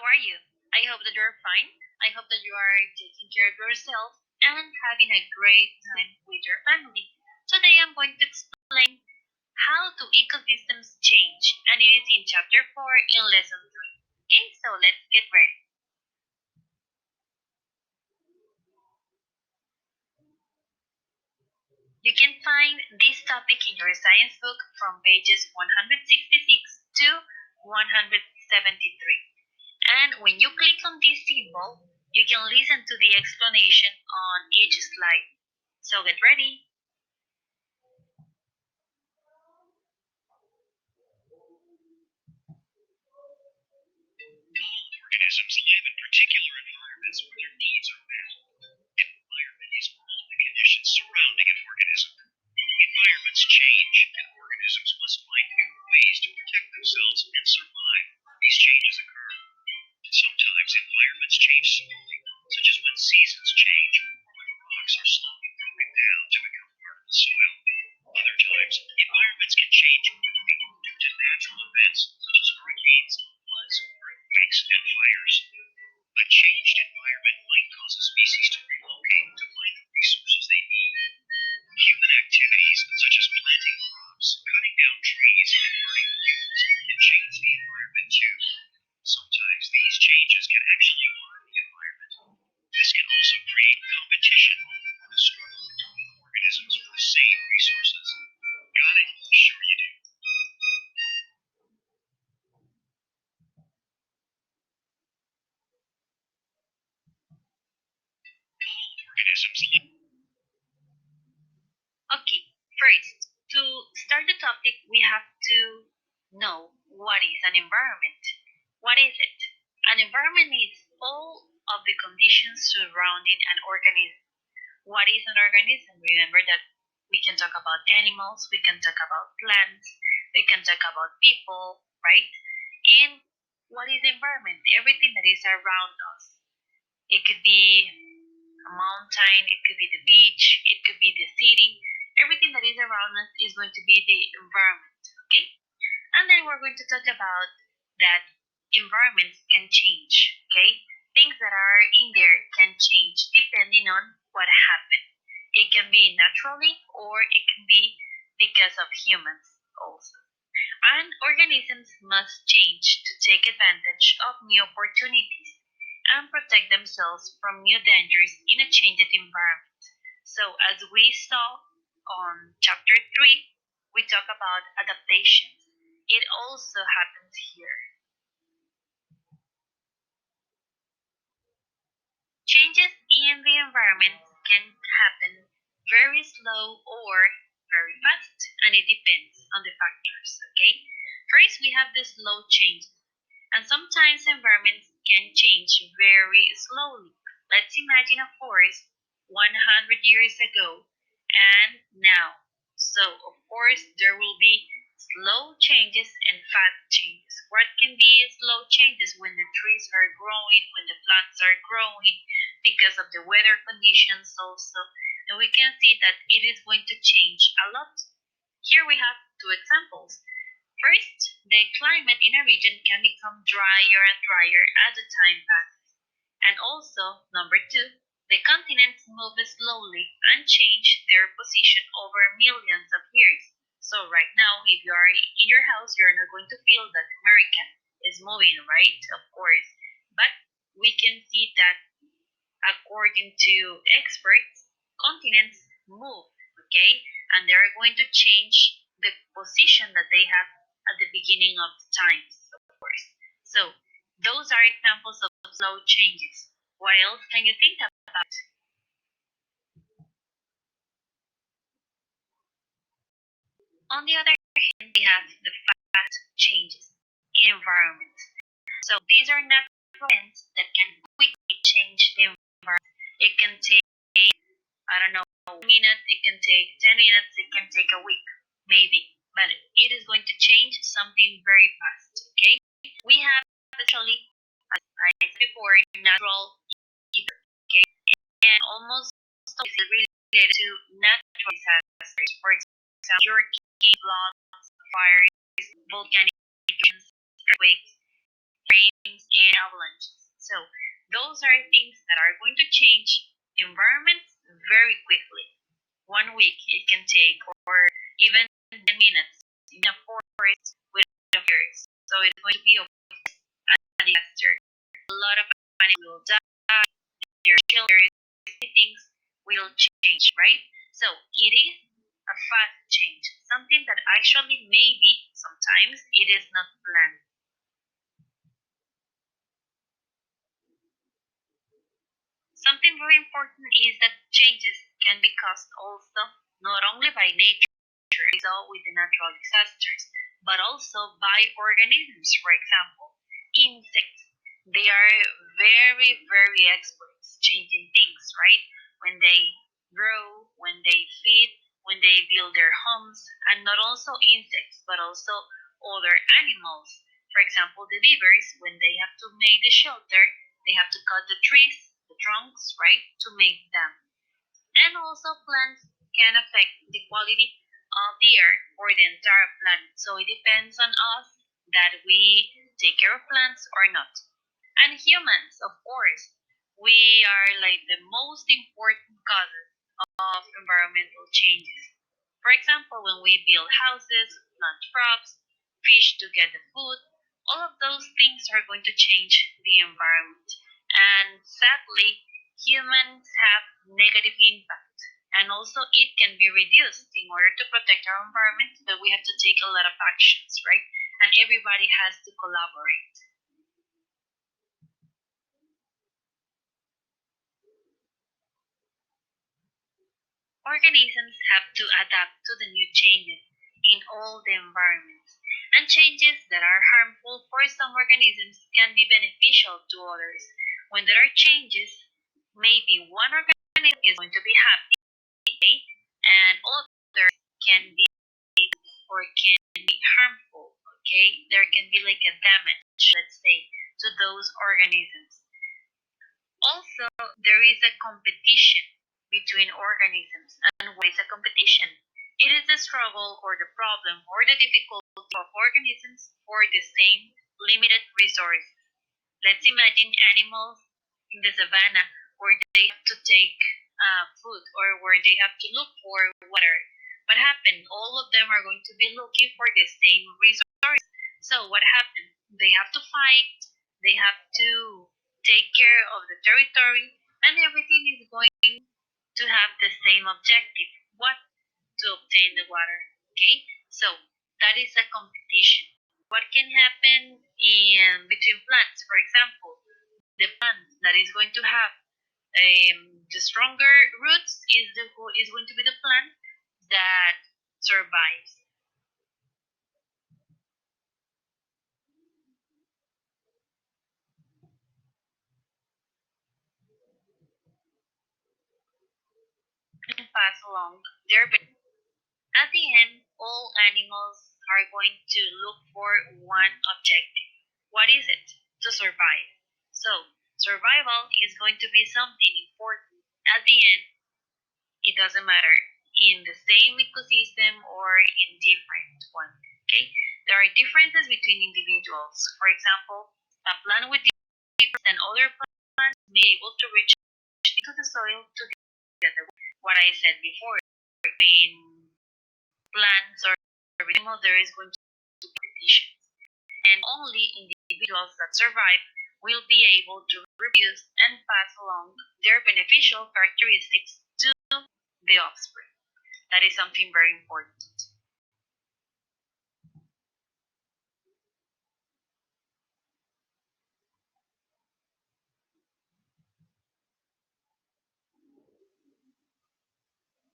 are you? I hope that you're fine. I hope that you are taking care of yourself and having a great time with your family. Today I'm going to explain how do ecosystems change, and it is in chapter 4 in lesson 3. Okay, so let's get ready. You can find this topic in your science book from pages 166 to 173. And when you click on this symbol, you can listen to the explanation on each slide. So get ready. Organisms live in particular environments where their needs are met. Environment is all the conditions surrounding an organism. Environments change, and organisms must find new ways to protect themselves and survive. These changes occur. Sometimes environments change slowly, such as when seasons change or when rocks are slowly broken down to become part of the soil. Other times, environments can change quickly due to natural events such as hurricanes, floods, earthquakes, and fires. A changed environment might cause a species to relocate to find the resources they need. Human activities, such as planting crops, cutting down trees, and burning fuels, can change the environment too. Sometimes these changes can actually harm the environment. This can also create competition or the struggle between organisms for the same resources. Got it? Sure you do. Organisms. Okay, first, to start the topic, we have to know what is an environment. What is it? An environment is all of the conditions surrounding an organism. What is an organism? Remember that we can talk about animals, we can talk about plants, we can talk about people, right? And what is environment? Everything that is around us. It could be a mountain, it could be the beach, it could be the city. Everything that is around us is going to be the environment, okay? And then we're going to talk about that environments can change, okay? Things that are in there can change depending on what happened. It can be naturally or it can be because of humans also. And organisms must change to take advantage of new opportunities and protect themselves from new dangers in a changed environment. So, as we saw on chapter 3, we talk about adaptations. It also happens here. Changes in the environment can happen very slow or very fast, and it depends on the factors, okay? First, we have the slow changes, and sometimes environments can change very slowly. Let's imagine a forest 100 years ago and now. So, of course, there will be slow changes and fast changes. What can be slow changes? When the trees are growing, when the plants are growing, because of the weather conditions also. And we can see that it is going to change a lot. Here we have two examples. First, the climate in a region can become drier and drier as the time passes. And also, number two, the continents move slowly and change their position over millions of years. So right now, if you are in your house, you're not going to feel that America is moving, right? Of course. But we can see that according to experts, continents move, okay? And they are going to change the position that they have at the beginning of the times, of course. So, those are examples of slow changes. What else can you think about? On the other hand, we have the fast changes in environments. So, these are natural events that can quickly change the environment. It can take I don't know, a minute, it can take 10 minutes, it can take a week, maybe. But it is going to change something very fast, okay? We have especially, as I said before, natural ether, okay? And almost always related to natural disasters. For example, hurricanes, floods, fires, volcanic eruptions, earthquakes. rains and avalanches. So those are things that are going to change environments very quickly. 1 week it can take, or even 10 minutes in a forest with a virus. So it's going to be a disaster. A lot of animals will die, their children, things will change, right? So it is a fast change, something that actually maybe sometimes it is not planned. Something very important is that changes can be caused also not only by nature, result with the natural disasters, but also by organisms. For example, insects. They are very, very experts changing things, right? When they grow, when they feed, when they build their homes, and not also insects, but also other animals. For example, the beavers, when they have to make the shelter, they have to cut the trees, the trunks, right, to make them. And also plants can affect the quality of the air or the entire planet. So it depends on us that we take care of plants or not. And humans, of course, we are like the most important causes of environmental changes. For example, when we build houses, plant crops, fish to get the food, all of those things are going to change the environment. And sadly, humans have negative impact. And also it can be reduced in order to protect our environment, but we have to take a lot of actions, right? And everybody has to collaborate. Organisms have to adapt to the new changes in all the environments, and changes that are harmful for some organisms can be beneficial to others. When there are changes, maybe one organism is going to be happy, okay, and others can be or can be harmful, okay? There can be like a damage, let's say, to those organisms. Also, there is a competition between organisms. And what is a competition? It is the struggle or the problem or the difficulty of organisms for the same limited resources. Let's imagine animals in the savannah where they have to take food or where they have to look for water. What happened? All of them are going to be looking for the same resource. So what happened? They have to fight, they have to take care of the territory, and everything is going to have the same objective. What? To obtain the water. Okay? So that is a competition. What can happen in between plants? For example, the plant that is going to have the stronger roots is going to be the plant that survives. And pass along their benefits. At the end, all animals are going to look for one objective. What is it? To survive. So, survival is going to be something important. At the end, it doesn't matter in the same ecosystem or in different one. Okay, there are differences between individuals. For example, a plant with different and other plants may be able to reach into the soil together. What I said before, between plants or animals, there is going to be competition, and only individuals that survive will be able to reproduce and pass along their beneficial characteristics to the offspring. That is something very important.